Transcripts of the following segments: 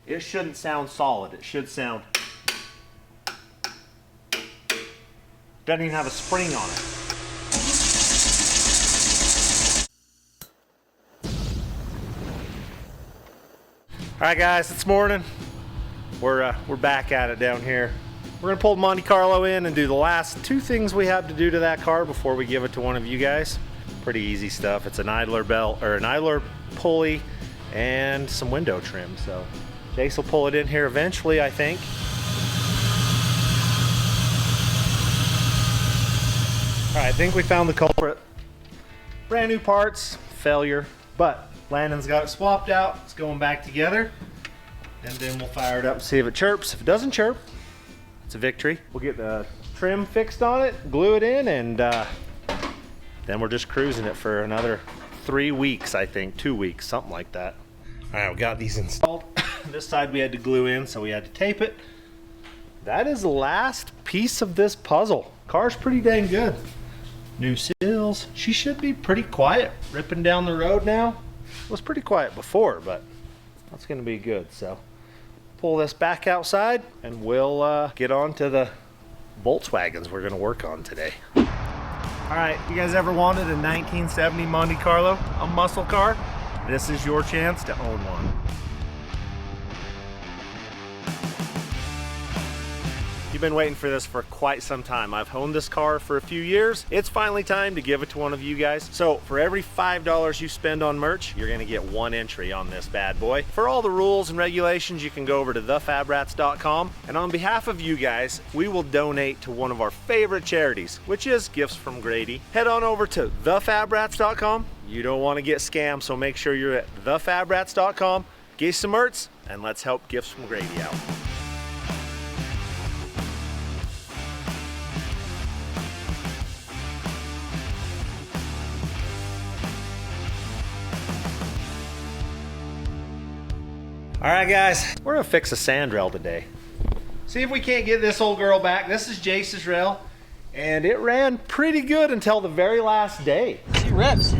it shouldn't sound solid. It should sound... Doesn't even have a spring on it. All right, guys, it's morning. We're back at it down here. We're gonna pull Monte Carlo in and do the last two things we have to do to that car before we give it to one of you guys. Pretty easy stuff. It's an idler belt, or an idler pulley, and some window trim. So Jace will pull it in here eventually, I think. All right, I think we found the culprit. Brand new parts, failure, but Landon's got it swapped out. It's going back together, and then we'll fire it up and see if it chirps. If it doesn't chirp, it's a victory. We'll get the trim fixed on it, glue it in, and then we're just cruising it for another 3 weeks, I think, 2 weeks, something like that. All right, we got these installed. This side we had to glue in, so we had to tape it. That is the last piece of this puzzle. Car's pretty dang good. New seals. She should be pretty quiet ripping down the road now. It was pretty quiet before, but that's gonna be good. So pull this back outside and we'll get on to the Volkswagens we're gonna work on today. All right, you guys ever wanted a 1970 Monte Carlo, a muscle car? This is your chance to own one. You've been waiting for this for quite some time. I've owned this car for a few years. It's finally time to give it to one of you guys. So for every $5 you spend on merch, you're gonna get 1 entry on this bad boy. For all the rules and regulations, you can go over to thefabrats.com. And on behalf of you guys, we will donate to one of our favorite charities, which is Gifts from Grady. Head on over to thefabrats.com. You don't wanna get scammed, so make sure you're at thefabrats.com. Get some merch, and let's help Gifts from Grady out. All right, guys, we're gonna fix a sand rail today. See if we can't get this old girl back. This is Jace's rail, and it ran pretty good until the very last day. She rips.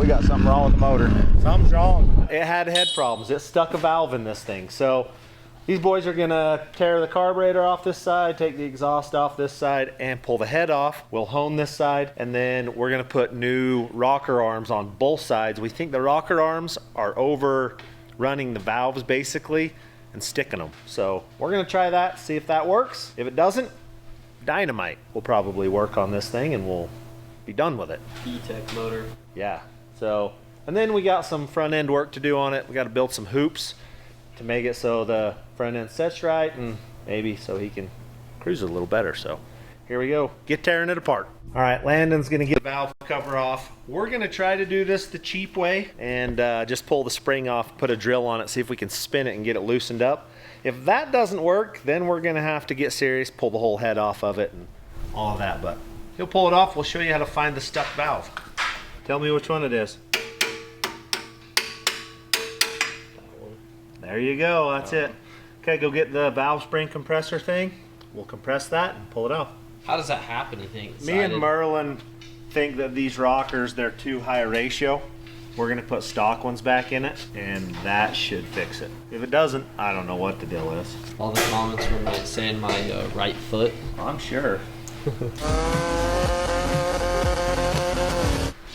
We got something wrong with the motor. Something's wrong. It had head problems. It stuck a valve in this thing. So these boys are gonna tear the carburetor off this side, take the exhaust off this side, and pull the head off. We'll hone this side, and then we're gonna put new rocker arms on both sides. We think the rocker arms are over running the valves basically and sticking them. So we're gonna try that, see if that works. If it doesn't, dynamite will probably work on this thing and we'll be done with it. E-Tech motor. Yeah. So, and then we got some front end work to do on it. We got to build some hoops to make it so the front end sets right, and maybe so he can cruise it a little better. So here we go, get tearing it apart. All right, Landon's gonna get the valve cover off. We're gonna try to do this the cheap way and just pull the spring off, put a drill on it, see if we can spin it and get it loosened up. If that doesn't work, then we're gonna have to get serious, pull the whole head off of it and all of that. But he'll pull it off. We'll show you how to find the stuck valve. Tell me which one it is. There you go, that's it. Okay, go get the valve spring compressor thing. We'll compress that and pull it off. How does that happen, you think? Me and Merlin think that these rockers, they're too high a ratio. We're gonna put stock ones back in it, and that should fix it. If it doesn't, I don't know what the deal is. All the comments were saying my right foot. I'm sure.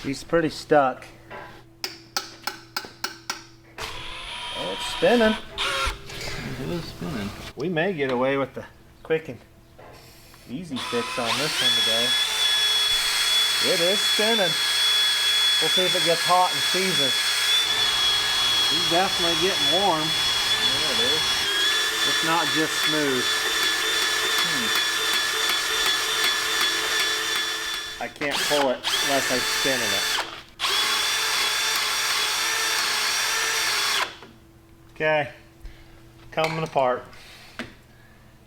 She's pretty stuck. Oh, it's spinning. It is spinning. We may get away with the quick and easy fix on this one today. It is spinning. We'll see if it gets hot and seizes. It's definitely getting warm. Yeah, it is. It's not just smooth. I can't pull it unless I'm spinning it. Okay, coming apart.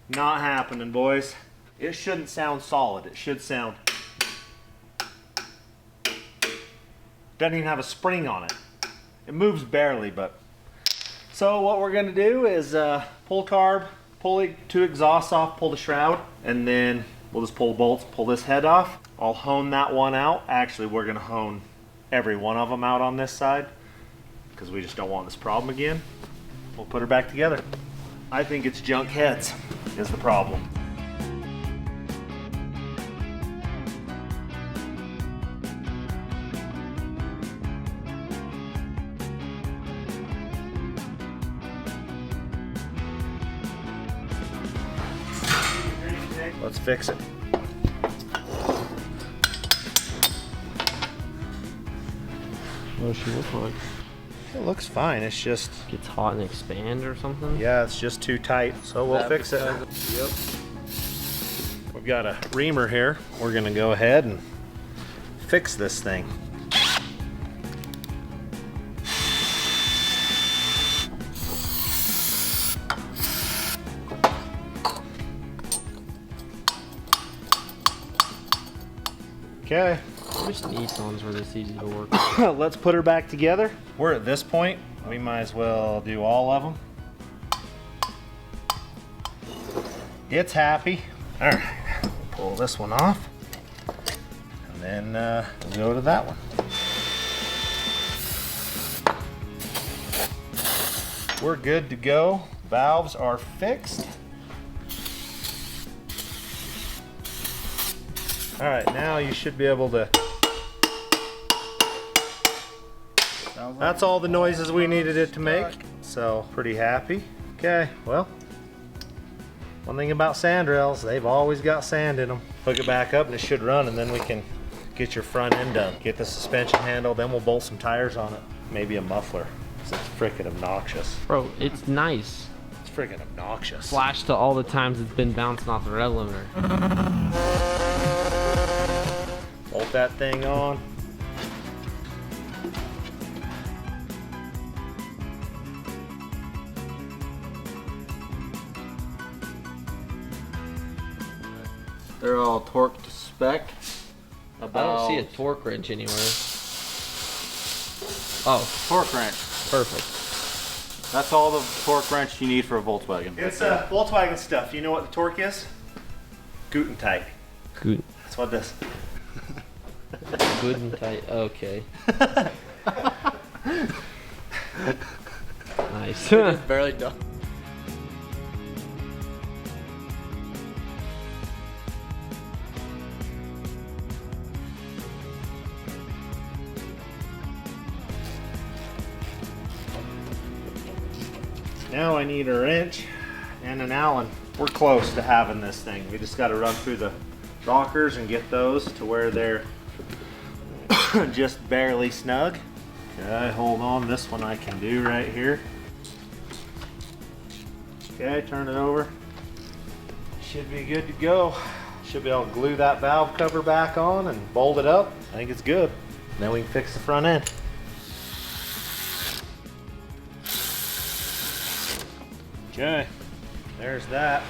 Not happening, boys. it shouldn't sound solid. It should sound... Doesn't even have a spring on it. It moves barely, but... So what we're gonna do is pull carb, pull the 2 exhausts off, pull the shroud, and then we'll just pull the bolts, pull this head off. I'll hone that one out. Actually, we're gonna hone every one of them out on this side because we just don't want this problem again. We'll put her back together. I think it's junk heads is the problem. Let's fix it. What does she look like? It looks fine. It's just... Gets hot and expand or something? Yeah, it's just too tight. So we'll fix it. Yep. We've got a reamer here. We're gonna go ahead and fix this thing. Okay. I wish Nissans were this easy to work. Let's put her back together. We're at this point. We might as well do all of them. It's happy. All right, pull this one off. And then we'll go to that one. We're good to go. Valves are fixed. All right, now you should be able to... That's all the noises we needed it to make, so pretty happy. Okay, well, one thing about sand rails, they've always got sand in them. Hook it back up and it should run, and then we can get your front end done. Get the suspension handle, then we'll bolt some tires on it. Maybe a muffler, 'cause it's freaking obnoxious. Bro, it's nice. It's freaking obnoxious. Flash to all the times it's been bouncing off the rail limiter. Bolt that thing on. They're all torqued to spec. I don't see a torque wrench anywhere. Oh, Torque wrench. perfect. That's all the torque wrench you need for a Volkswagen. It's Volkswagen stuff. You know what the torque is? Guten tight. Good, That's what this. good and tight. Okay. Nice. Barely done. Now I need a wrench and an Allen. We're close to having this thing. We just got to run through the rockers and get those to where they're just barely snug. Okay, hold on. This one I can do right here. Okay, turn it over. Should be good to go. Should be able to glue that valve cover back on and bolt it up. I think it's good. Then we can fix the front end. Okay, there's that.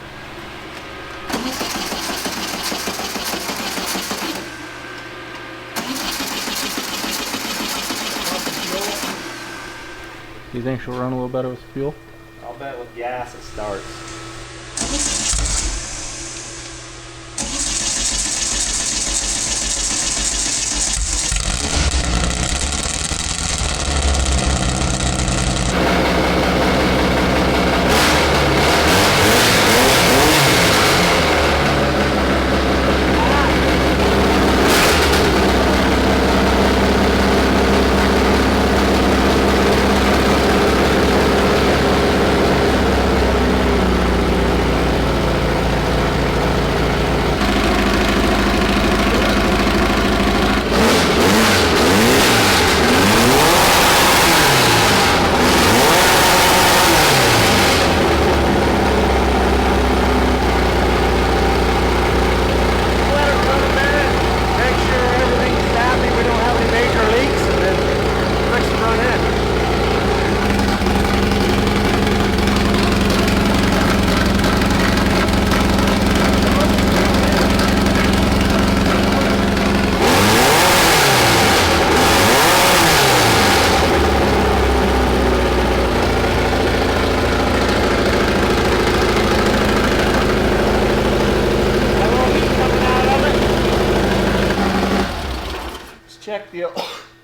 Do you think she'll run a little better with fuel? I'll bet with gas it starts. check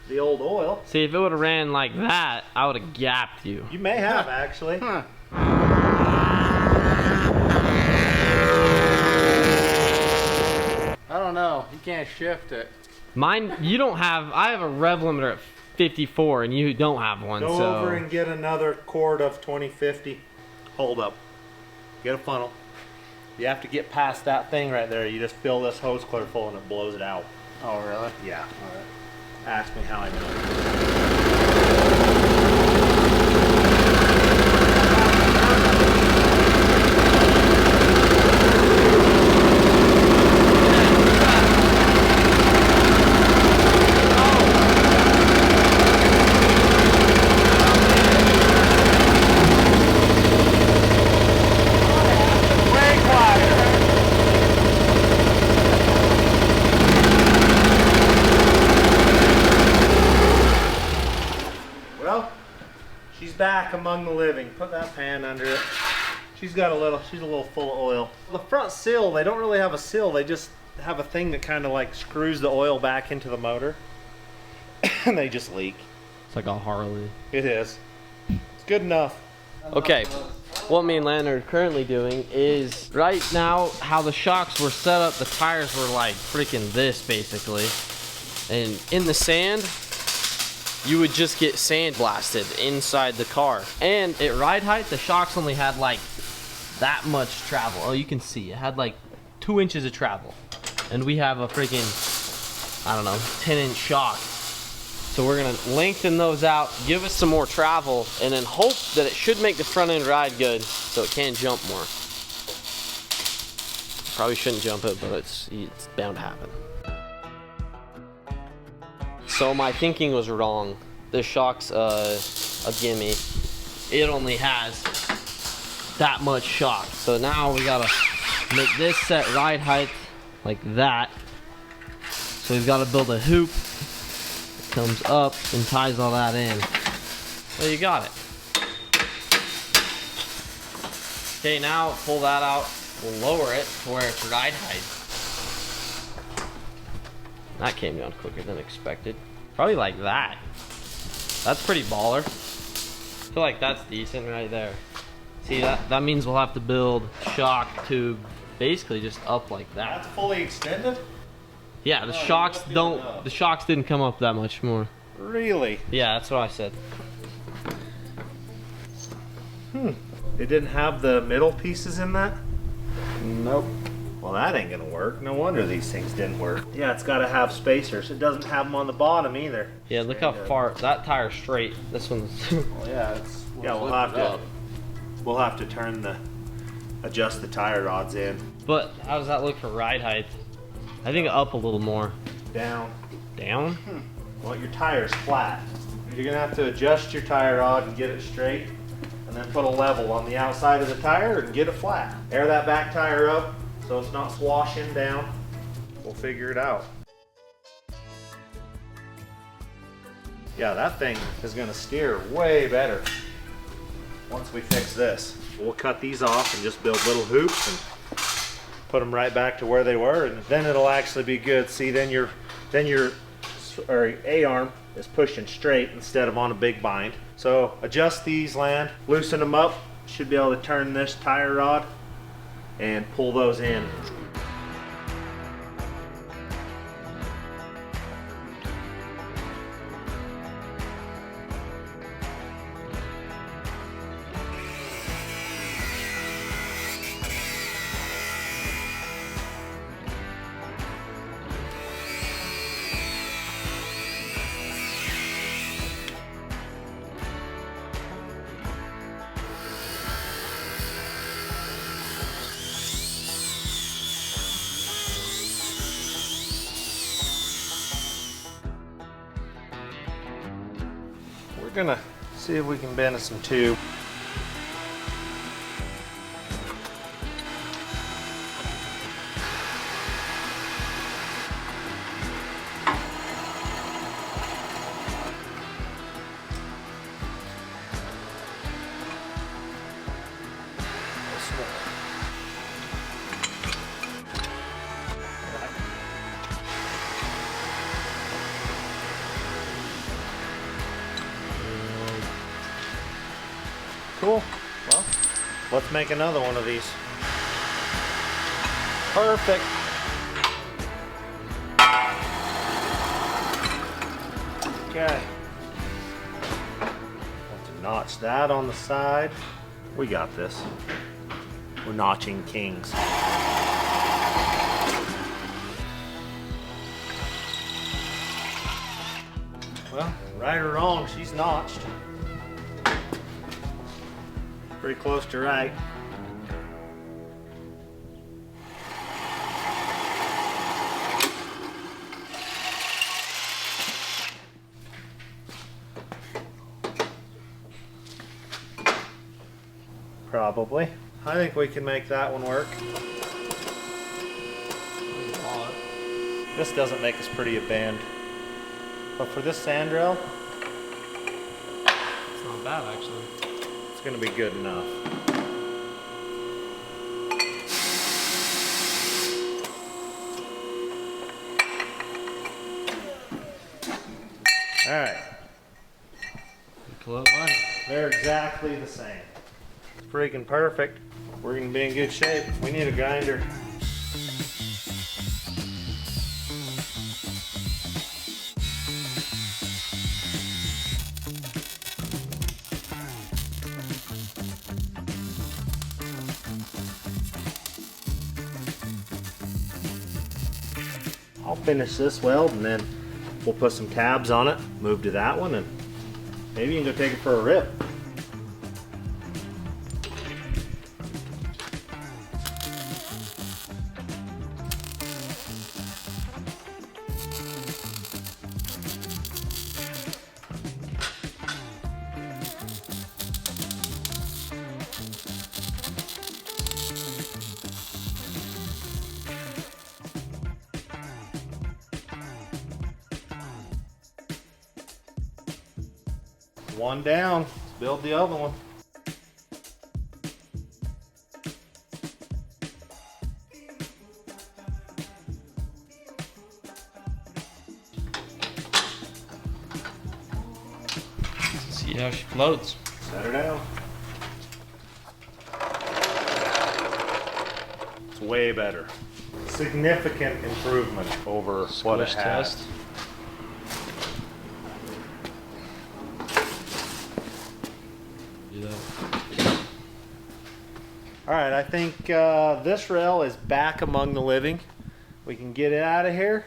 the old oil. See, if it would have ran like that, I would have gapped you. You may have actually. Huh. I don't know. You can't shift it. Mine, you don't have. I have a rev limiter at 54, and you don't have one. Go so over and get another quart of 2050. Hold up. Get a funnel. You have to get past that thing right there. You just fill this hose clear full and it blows it out. Oh, really? Yeah. All right. Ask me how I know. Well, she's back among the living. Put that pan under it. She's a little full of oil. The front seal, they don't really have a seal. They just have a thing that kind of like screws the oil back into the motor. And they just leak. it's like a Harley. It is. It's good enough. Okay, what me and Landon are currently doing is right now how the shocks were set up. The tires were like freaking this basically, and in the sand, you would just get sand blasted inside the car. And at ride height, the shocks only had like that much travel. Oh, you can see it had like 2 inches of travel, and we have a freaking, I don't know, 10-inch shock. So we're gonna lengthen those out, give us some more travel, and then hope that it should make the front end ride good so it can jump more. Probably shouldn't jump it, but it's bound to happen. So my thinking was wrong. This shock's a gimme. It only has that much shock. So now we gotta make this set ride height like that. So we've gotta build a hoop that comes up and ties all that in. Well, you got it. Okay, now pull that out. We'll lower it to where it's ride height. That came down quicker than expected. Probably like that. That's pretty baller. I feel like that's decent right there. See, that means we'll have to build shock tube basically just up like that. That's fully extended? Yeah, the Oh, shocks you must be don't, enough. the shocks didn't come up that much more. Really? Yeah, that's what I said. It didn't have the middle pieces in that? Nope. Well, that ain't gonna work. No wonder these things didn't work. Yeah, it's gotta have spacers. It doesn't have them on the bottom either. Yeah, look how far, that tire's straight. This one's, Well, yeah, it's. Yeah, we'll have to adjust the tire rods in. but how does that look for ride height? I think up a little more. Down. Down? Want your tires flat. You're gonna have to adjust your tire rod and get it straight, and then put a level on the outside of the tire and get it flat. Air that back tire up so it's not swashing down. We'll figure it out. Yeah, that thing is gonna steer way better once we fix this. We'll cut these off and just build little hoops and put them right back to where they were, and then it'll actually be good. See, then your A-arm is pushing straight instead of on a big bind. So adjust these, Land, loosen them up. Should be able to turn this tire rod and pull those in. We're gonna see if we can bend some tube. Cool. Well, let's make another one of these. Perfect. Okay. Want to notch that on the side. We got this. We're notching kings. Well, right or wrong, she's notched. Pretty close to right. Probably. I think we can make that one work. This doesn't make as pretty a bend. But for this sandrail, It's not bad actually. it's gonna be good enough. All right, they're exactly the same. It's freaking perfect. We're gonna be in good shape. We need a grinder. I'll finish this weld and then we'll put some tabs on it, move to that one, and maybe you can go take it for a rip. One down, let's build the other one. See how she floats. Set her down. It's way better. Significant improvement over what it Squish had. test. Do that. All right, I think this rail is back among the living. We can get it out of here,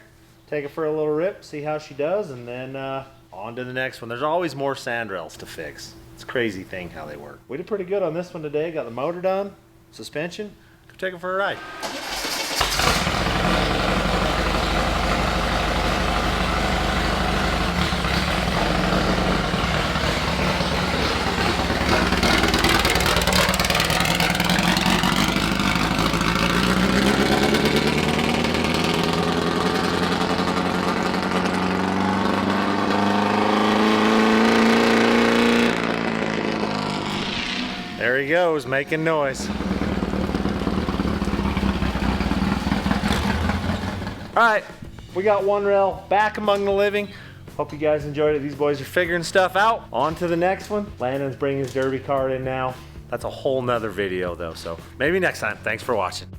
take it for a little rip, see how she does, and then on to the next one. There's always more sandrails to fix. It's a crazy thing how they work. We did pretty good on this one today. Got the motor done, suspension. Go take it for a ride. There he goes, making noise. All right, we got one rail back among the living. Hope you guys enjoyed it. These boys are figuring stuff out. On to the next one. Landon's bringing his derby cart in now. That's a whole nother video though, so maybe next time. Thanks for watching.